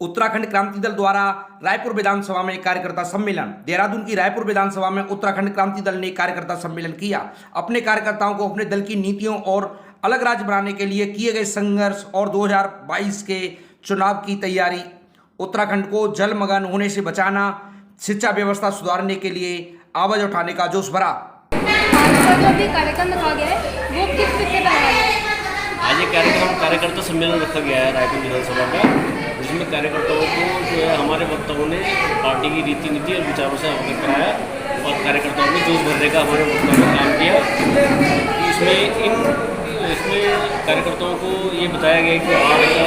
उत्तराखंड क्रांति दल द्वारा रायपुर विधानसभा में कार्यकर्ता सम्मेलन। देहरादून की रायपुर विधानसभा में उत्तराखंड क्रांति दल ने कार्यकर्ता सम्मेलन किया। अपने कार्यकर्ताओं को अपने दल की नीतियों और अलग राज्य बनाने के लिए किए गए संघर्ष और 2022 के चुनाव की तैयारी, उत्तराखंड को जलमग्न होने से बचाना, शिक्षा व्यवस्था सुधारने के लिए आवाज उठाने का जोश भरा। जो भी कार्यक्रम रखा गया है वो किस विषय पर रखा गया है? आज ये कार्यकर्ता सम्मेलन रखा गया है रायपुर विधानसभा का, जिसमें कार्यकर्ताओं को जो है हमारे वक्ताओं ने पार्टी की रीति नीति और विचारों से अवगत कराया और कार्यकर्ताओं में जोश भरने का हमारे वक्ताओं ने काम किया। इसमें कार्यकर्ताओं को ये बताया गया कि वार्ड का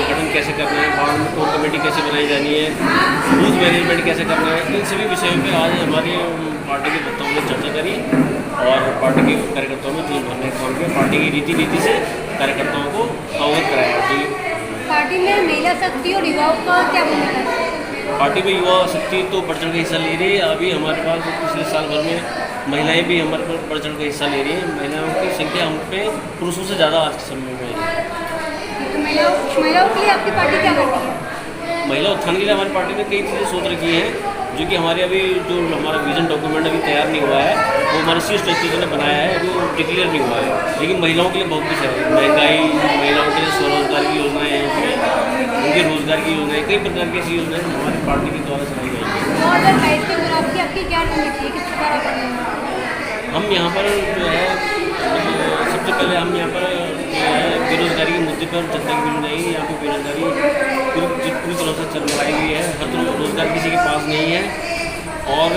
गठन कैसे करना है, वार्ड में कोर कमेटी कैसे बनाई जानी है, बूथ मैनेजमेंट कैसे करना है, इन सभी विषयों पर आज हमारी पार्टी के वक्ताओं ने चर्चा करी और पार्टी के कार्यकर्ताओं में जोश भरने का काम किया। पार्टी की रीति नीति से कार्यकर्ताओं को अवगत कराया। पार्टी में महिला शक्ति और युवाओं का क्या भूमिका है? पार्टी में युवा शक्ति तो बढ़ चढ़ के हिस्सा ले रही है। अभी हमारे पास पिछले साल भर में महिलाएं भी हमारे पर बढ़ चढ़ के हिस्सा ले रही हैं। महिलाओं की संख्या हम पे पुरुषों से ज़्यादा आज के समय में है। तो महिलाओं के लिए आपकी पार्टी क्या करती है? महिला उत्थान के लिए हमारी पार्टी ने कई चीज़ें सोच रखी हैं, जो कि हमारे अभी जो हमारा विजन डॉक्यूमेंट अभी तैयार नहीं हुआ है, वो हमारे शीर्ष नेतृत्व ने बनाया है, वो डिक्लेयर नहीं हुआ है। लेकिन महिलाओं के लिए बहुत कुछ है। महंगाई, महिलाओं के लिए स्वरोजगार की योजनाएँ हैं, उसमें उनके रोजगार की योजनाएँ, कई प्रकार की ऐसी योजनाएँ हमारी पार्टी के द्वारा चलाई जाएंगी। 2022 के चुनाव की आपकी क्या रणनीति है, किस प्रकार आप करेंगे? हम यहाँ पर जो है सबसे पहले हम यहाँ पर जो है बेरोजगारी के मुद्दे पर जनता की मिल जाएगी। यहाँ पर बेरोजगारी पूरी तरह से चरमराई हुई है, हर तरह रोजगार किसी के पास नहीं है। और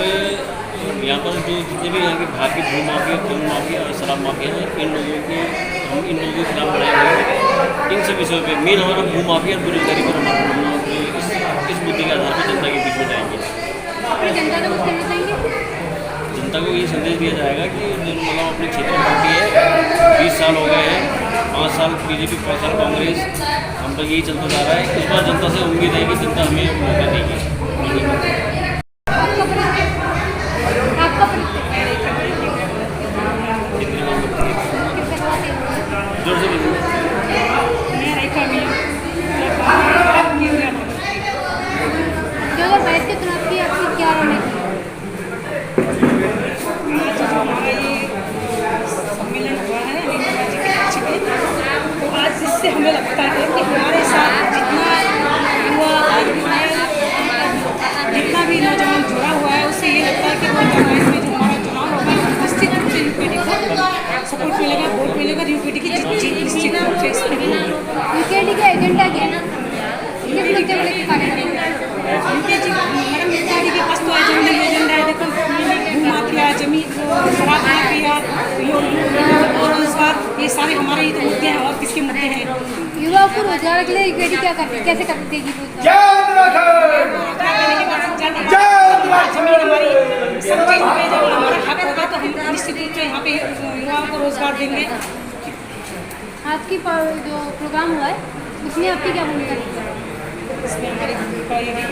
यहाँ पर जो जितने भी यहाँ के बाहर की भू माफिया, फिल्म माफिया और शराब माफिया हैं, इन लोगों के खिलाफ लड़ाई हुई। इन सब विषयों पर मेन हमारा भू माफिया और बेरोजगारी पर हमारा इस मुद्दे के आधार पर जनता के बीच में जाएंगे। जनता को कहना चाहेंगे? जनता को ये संदेश दिया जाएगा कि मतलब अपने क्षेत्र में पार्टी है, 20 साल हो गए हैं, 5 साल बीजेपी, 5 साल कांग्रेस, हम पर यही चलता जा रहा है। इस बार जनता से उम्मीद है कि जनता हमें मौका देगी। जोर से बोलिए। के चुनाव की आपकी क्या रणनीति है? सम्मेलन हुआ है तो आज जिससे हमें लगता है कि हमारे साथ जितना युवा जितना भी नौजवान जुड़ा हुआ है, उससे ये लगता है कि 2022 में जो हमारा चुनाव होगा निश्चित रूप से यूपीडी को सपोर्ट मिलेगा, वोट मिलेगा, यूपीडी की जीत निश्चित रूप से इसमें होगी। यूपीडी का एजेंडा क्या है? किस मुद्दे को लेकर कार्य करेंगे? यूपीडी के पास तो एजेंडा है, देखो भू माफिया, जमीन, शराब माफिया, रोजगार, ये सारे हमारे ही तो मुद्दे हैं और किसके मुद्दे हैं? युवाओं को रोजगार के लिए यूपीडी क्या करती है, कैसे कर देगी? जमीन हमारी सब चीज़ पे जब हमारा हक होगा तो हम निश्चित रूप से यहाँ पे युवाओं को रोजगार देंगे। आपकी जो प्रोग्राम हुआ है उसमें आपकी क्या भूमिका है? इसमें हमारी भूमिका ये है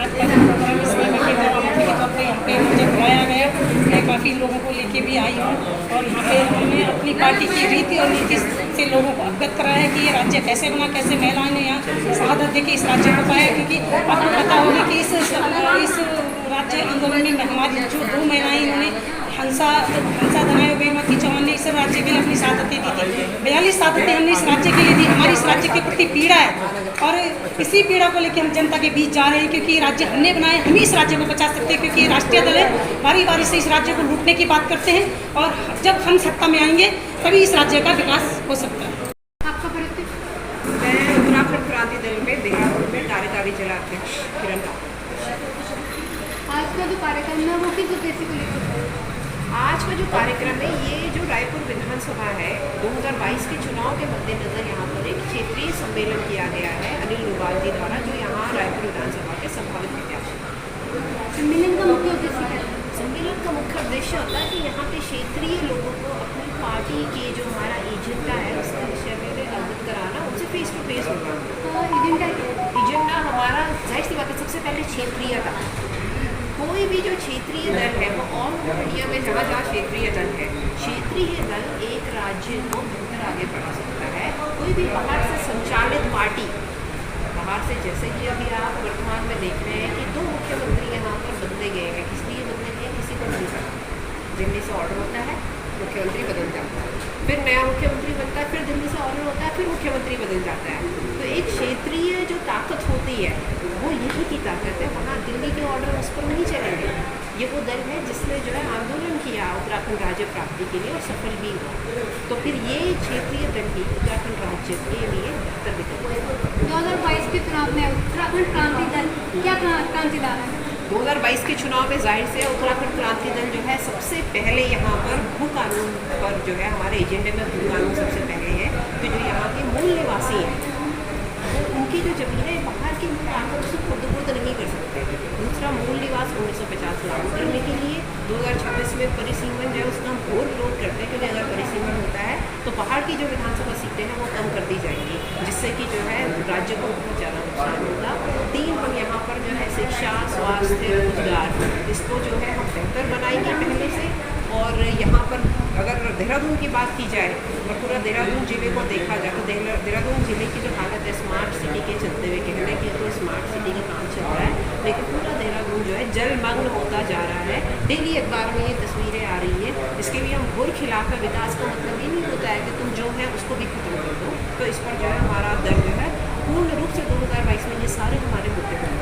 आज का जो प्रोग्राम इसमें मैं के तौर पर यहाँ पे मुझे बुलाया गया। मैं काफ़ी लोगों को लेके भी आई हूँ और यहाँ पे हमने अपनी पार्टी की रीति और नीति से लोगों को अवगत कराया है कि ये राज्य कैसे बना, कैसे महिलाओं ने यहाँ शहादत देके इस राज्य को पाया। क्योंकि आपको पता होगा कि इस राज्य आंदोलन में हमारी जो 2 महिलाएं इन्होंने हंसा दनाए बेमती चौहान ने इस राज्य के लिए अपनी शहादतें दी थी। 42 शहादतें हमने इस राज्य के लिए दी। हमारी इस राज्य के प्रति पीड़ा है और इसी पीड़ा को लेकर हम जनता के बीच जा रहे हैं, क्योंकि राज्य हमने बनाया, हम ही इस राज्य को बचा सकते हैं। क्योंकि ये राष्ट्रीय दल है, बारी बारी से इस राज्य को लूटने की बात करते हैं और जब हम सत्ता में आएंगे तभी इस राज्य का विकास हो सकता है। आपका परिचय? मैं उत्तराखंड क्रांति दल में देहरादून में कार्यकारी जिलाध्यक्ष किरण। आज का जो कार्यक्रम है वो किस उद्देश्य को लेकर? आज का जो कार्यक्रम है, ये जो रायपुर विधानसभा है, 2022 के चुनाव के मद्देनजर यहाँ पर एक क्षेत्रीय सम्मेलन किया गया है अनिल डोभाल जी द्वारा, जो यहाँ रायपुर विधानसभा के संभावित प्रत्याशी। सम्मेलन का मुख्य उद्देश्य क्या है? सम्मेलन का मुख्य उद्देश्य होता है कि यहाँ पे क्षेत्रीय लोगों को अपनी पार्टी के जो हमारा एजेंडा है उसके विषय में अवगत कराना, उनसे फेस टू फेस होगा। तो जाहिर सी बात है सबसे पहले क्षेत्रीयता। कोई भी जो क्षेत्रीय दल है वो ऑल इंडिया में जहाँ जहाँ क्षेत्रीय दल है, क्षेत्रीय दल एक राज्य को बेहतर आगे बढ़ा सकता है। कोई भी बाहर से संचालित पार्टी, बाहर से, जैसे कि अभी आप वर्तमान में देख रहे हैं कि 2 मुख्यमंत्री यहाँ पर बदले गए हैं। किस लिए बदले गए किसी को नहीं पता। दिल्ली से ऑर्डर होता है, मुख्यमंत्री बदल जाता है, फिर नया मुख्यमंत्री बनता है, फिर दिल्ली से ऑर्डर होता है, फिर मुख्यमंत्री बदल जाता है। तो एक क्षेत्रीय जो ताकत होती है वो यही की ताकत है। वहाँ दिल्ली के ऑर्डर उस पर नहीं चलेंगे। ये वो दल है जिसने जो है आंदोलन किया उत्तराखंड राज्य प्राप्ति के लिए और सफल भी हुआ। तो फिर ये क्षेत्रीय दल ही उत्तराखंड राज्य के लिए बेहतर विकल्प है। 2022 के चुनाव में उत्तराखंड क्रांति दल क्या क्रांति ला रहा है? 2022 के चुनाव में जाहिर से उत्तराखंड क्रांति दल जो है सबसे पहले यहाँ पर भू कानून पर जो है हमारे एजेंडे में भू कानून सबसे पहले है। तो जो यहाँ के मूल निवासी हैं उनकी जो जमीनें बाहर की ताकत से खुद नहीं कर सकते। दूसरा, मूल निवास 1950 लागू करने के लिए 2026 में परिसीमन जो है उसका हम घोर विरोध करते हैं, क्योंकि अगर परिसीमन होता है तो पहाड़ की जो विधानसभा सीटें हैं वो कम कर दी जाएंगी, जिससे कि जो है राज्य को बहुत ज़्यादा नुकसान होगा। 3, हम यहाँ पर जो है शिक्षा, स्वास्थ्य, रोजगार, इसको जो है हम बेहतर बनाएंगे पहले से। और यहाँ पर अगर देहरादून की बात की जाए और पूरा देहरादून जिले को देखा जाए तो देहरादून जिले की जो हालत है स्मार्ट सिटी के चलते हुए, कहने की तो स्मार्ट सिटी का काम चल रहा है, लेकिन पूरा देहरादून जो है जलमग्न होता जा रहा है। डेली अखबार में ये तस्वीरें आ रही हैं। इसके भी हम घोर खिलाफ है। विकास का मतलब ये नहीं होता है कि तुम जो है उसको भी खत्म कर दो। तो इस पर जो है हमारा दल जो है पूर्ण रूप से 2022 में ये सारे हमारे मुद्दे हैं।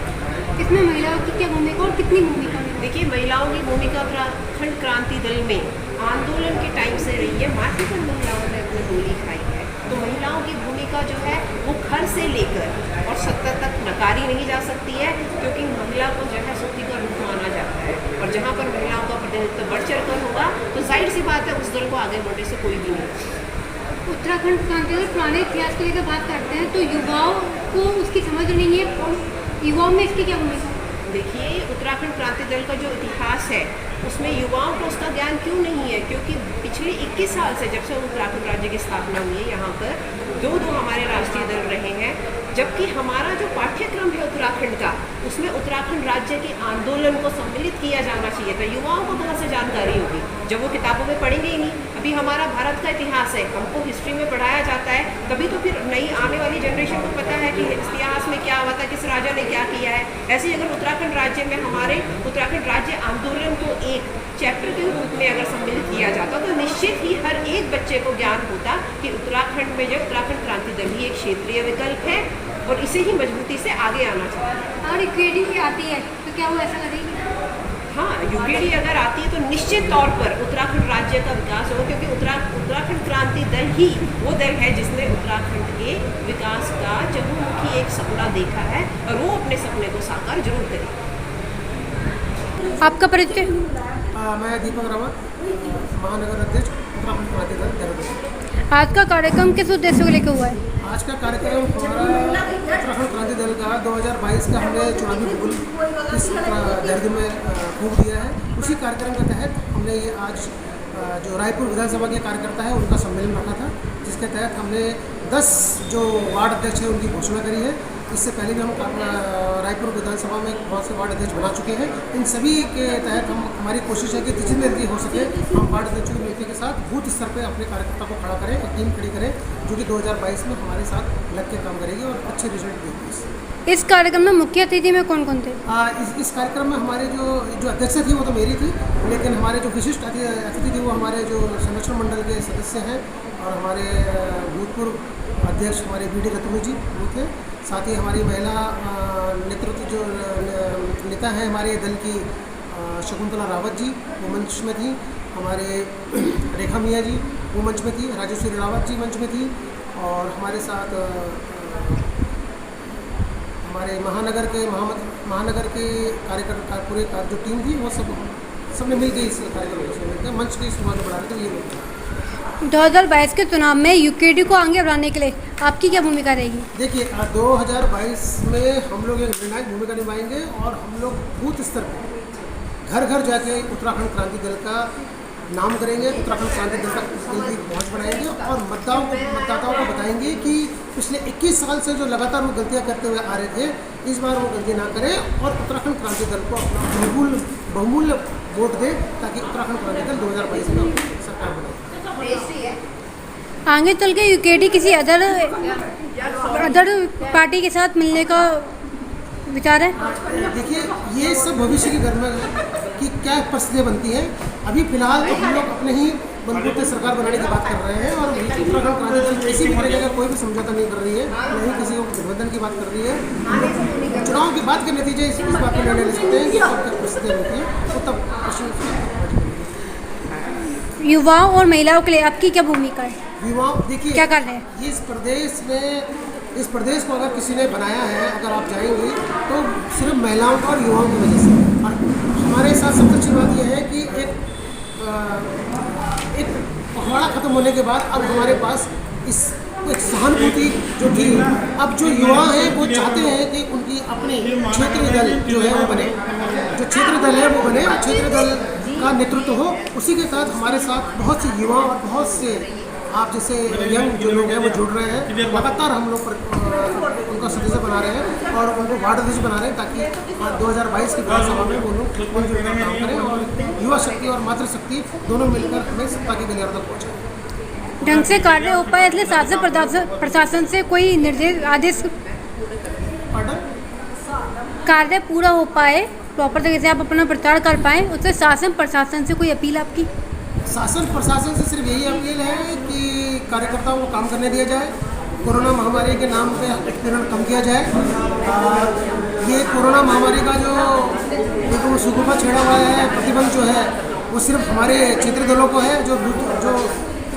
इसमें महिलाओं की क्या भूमिका और कितनी भूमिका है? देखिए, महिलाओं की भूमिका उत्तराखंड क्रांति दल में आंदोलन के टाइम से रही है। मातृत्व महिलाओं ने अपनी डोली खाई है। तो महिलाओं की भूमिका जो है वो घर से लेकर और सत्ता तक नकारी नहीं जा सकती है, क्योंकि महिला को जो है शक्ति का रूप माना जाता है। और जहाँ पर महिलाओं का प्रतिनिधित्व बढ़ चढ़ कर होगा तो जाहिर सी बात है उस दल को आगे बढ़ने से कोई भी नहीं। उत्तराखंड क्रांति दल पुराने इतिहास को लेकर बात करते हैं तो युवाओं को उसकी समझ नहीं है। युवाओं में इसकी क्या भूमिका? देखिए, उत्तराखंड क्रांति दल का जो इतिहास है उसमें युवाओं को उसका ज्ञान क्यों नहीं है? क्योंकि पिछले 21 साल से, जब से उत्तराखंड राज्य की स्थापना हुई है, यहाँ पर 2 हमारे राष्ट्रीय दल रहे हैं। जबकि हमारा जो पाठ्यक्रम है उत्तराखंड का, उसमें उत्तराखंड राज्य के आंदोलन को सम्मिलित किया जाना चाहिए था। युवाओं को कहाँ से जानकारी होगी जब वो किताबों में पढ़ेंगे ही नहीं। अभी हमारा भारत का इतिहास है, हमको हिस्ट्री में पढ़ाया जाता है, तभी तो फिर नई आने वाली जनरेशन को पता है कि इतिहास में क्या हुआ था, किस राजा ने क्या किया है। ऐसे ही अगर उत्तराखंड राज्य में हमारे उत्तराखंड राज्य आंदोलन को एक चैप्टर के रूप में अगर सम्मिलित किया जाता तो निश्चित ही हर एक बच्चे को ज्ञान होता कि उत्तराखंड में जो उत्तराखंड क्रांति दल ही एक क्षेत्रीय विकल्प है और इसे ही मजबूती से आगे आना चाहिए। और यूकेडी आती है तो क्या वो ऐसा लगेगी? हाँ, यूकेडी अगर आती है तो निश्चित तौर पर उत्तराखंड राज्य का विकास होगा, क्योंकि उत्तराखंड क्रांति दल ही वो दल है जिसने उत्तराखंड के विकास का चहुमुखी एक सपना देखा है और वो अपने सपने को साकार जरूर करेगा। आपका परिचय? मैं दीपक रावत, महानगर अध्यक्ष उत्तराखंड क्रांति दल देहरादून। आज का कार्यक्रम किस उद्देश्य को लेकर हुआ है? आज का कार्यक्रम हमारा उत्तराखंड क्रांति दल का 2022 का हमने चुनावी बिगुल इस देहरादून में फूंक दिया है। उसी कार्यक्रम के तहत हमने ये आज जो रायपुर विधानसभा के कार्यकर्ता है उनका सम्मेलन रखा था, जिसके तहत हमने 10 जो वार्ड अध्यक्ष हैं उनकी घोषणा करी है। इससे पहले भी हम रायपुर विधानसभा में बहुत से वार्ड अध्यक्ष बना चुके हैं। इन सभी के तहत हमारी कोशिश है कि जितनी जल्दी हो सके हम वार्ड अध्यक्षों की नियुक्ति के साथ बूथ स्तर पर अपने कार्यकर्ता को खड़ा करें, एक टीम खड़ी करें जो कि 2022 में हमारे साथ लग के काम करेगी और अच्छे रिजल्ट देगी। इस कार्यक्रम में मुख्य अतिथि में कौन कौन थे? इस कार्यक्रम में हमारे जो अध्यक्ष थी वो तो मेरी थी, लेकिन हमारे जो विशिष्ट अतिथि थी वो हमारे जो संरक्षण मंडल के सदस्य हैं और हमारे भूतपूर्व अध्यक्ष हमारे बी डी रतनू जी वो थे। साथ ही हमारी महिला नेतृत्व जो नेता हैं हमारे दल की शकुंतला रावत जी वो मंच में थी, हमारे रेखा मियाँ जी वो मंच में थी, राजेश्वरी रावत जी मंच में थी और हमारे साथ हमारे महानगर के कार्यकर्ता पूरे जो टीम थी वो सबने मिलकर इस कार्यक्रम को मंच की शुरुआत बढ़ा रहे थे। ये लोग 2022 के चुनाव में यूकेडी को आगे बढ़ाने के लिए आपकी क्या भूमिका रहेगी? देखिए, 2022 में हम लोग एक निर्णायक भूमिका निभाएंगे और हम लोग बूथ स्तर पर घर घर जाके उत्तराखंड क्रांति दल का नाम करेंगे, उत्तराखंड क्रांति दल तक जल्दी पहुँच बढ़ाएंगे और मतदाताओं को बताएंगे कि पिछले 21 साल से जो लगातार वो गलतियाँ करते हुए आ रहे थे इस बार वो गलती ना करें और उत्तराखंड क्रांति दल को अपना बहुमूल्य वोट दें ताकि उत्तराखंड क्रांति दल 2022 में सरकार बने। आगे चल के यूकेडी किसी अदर पार्टी के साथ मिलने का विचार है? देखिए, ये सब भविष्य की गणना है कि क्या परिस्थितियाँ बनती हैं। अभी फिलहाल तो हम लोग अपने ही बलबूते सरकार बनाने की बात कर रहे हैं और उत्तराखंड क्रांति दल किसी भी तरीके का कोई भी समझौता नहीं कर रही है, न ही किसी को गठबंधन की बात कर रही है। हम लोग चुनाव की बात के नतीजे इस बात पर निर्णय ले सकते हैं कि कब तक परिस्थितियाँ होती हैं तो तब युवाओं और महिलाओं के लिए आपकी क्या भूमिका है? युवाओं, देखिए क्या कर रहे हैं? इस प्रदेश को अगर किसी ने बनाया है, अगर आप जाएंगे तो सिर्फ महिलाओं और युवाओं की वजह से। और हमारे साथ सबसे अच्छी बात यह है कि एक पखवाड़ा खत्म होने के बाद अब हमारे पास एक सहानुभूति जो थी, अब जो युवा हैं वो चाहते हैं कि उनकी अपनी क्षेत्रीय दल जो है वो बने, जो क्षेत्रीय दल है वो बने, क्षेत्रीय दल का नेतृत्व हो। उसी के साथ हमारे साथ बहुत से युवा और बहुत से आप जैसे यंग जो लोग हैं वो जुड़ रहे हैं। लगातार हम लोग उनका सदस्य बना रहे हैं और उनको वार्ड अध्यक्ष बना रहे हैं ताकि 2022 की विधानसभा में वो लोग मिलकर काम करें और युवा शक्ति और मातृशक्ति दोनों मिलकर हमें सत्ता की गलियारों तक पहुँचाएं। ढंग से कार्य हो पाए इसलिए शासन प्रशासन से कोई निर्देश आदेश कार्य पूरा हो पाए, प्रॉपर तरीके से आप अपना प्रचार कर पाएँ, उससे शासन प्रशासन से कोई अपील आपकी? शासन प्रशासन से सिर्फ यही अपील है कि कार्यकर्ताओं को काम करने दिया जाए, कोरोना महामारी के नाम पे उत्पीड़न कम किया जाए। ये कोरोना महामारी का जो सुगुफा छेड़ा हुआ है, प्रतिबंध जो है वो सिर्फ हमारे क्षेत्रीय दलों को है, जो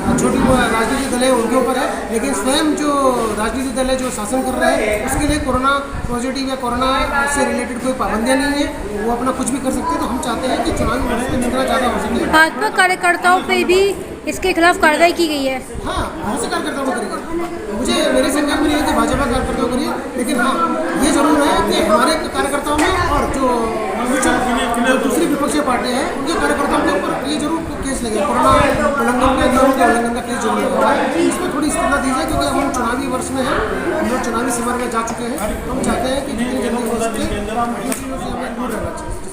छोटी राजनीतिक दल है उनके ऊपर है, लेकिन स्वयं जो राजनीतिक दल है जो शासन कर रहे हैं उसके लिए कोरोना पॉजिटिव या कोरोना से रिलेटेड कोई पाबंदियां नहीं है, वो अपना कुछ भी कर सकते हैं। तो हम चाहते हैं कि चुनावी वर्ष में जितना ज़्यादा हो सके। भाजपा कार्यकर्ताओं पे भी इसके खिलाफ कार्रवाई की गई है? हाँ, बहुत से कार्यकर्ताओं को करेंगे। मुझे मेरे संज्ञान में नहीं है कि भाजपा कार्यकर्ताओं करिए, लेकिन हाँ ये जरूर है कि हमारे कार्यकर्ताओं में और जो दूसरी विपक्षी पार्टियाँ हैं उनके कार्यकर्ताओं के ऊपर ये जरूर केस लगे, कोरोना उल्लंघन के नियमों के उल्लंघन का केस जरूर लगेगा। इसमें थोड़ी स्थिरता दीजिए क्योंकि हम चुनावी वर्ष में हैं, हम लोग चुनावी समर में जा चुके हैं। हम चाहते हैं कि जितनी जल्दी हो सके इन चीज़ों से हमें दूर रहना चाहिए।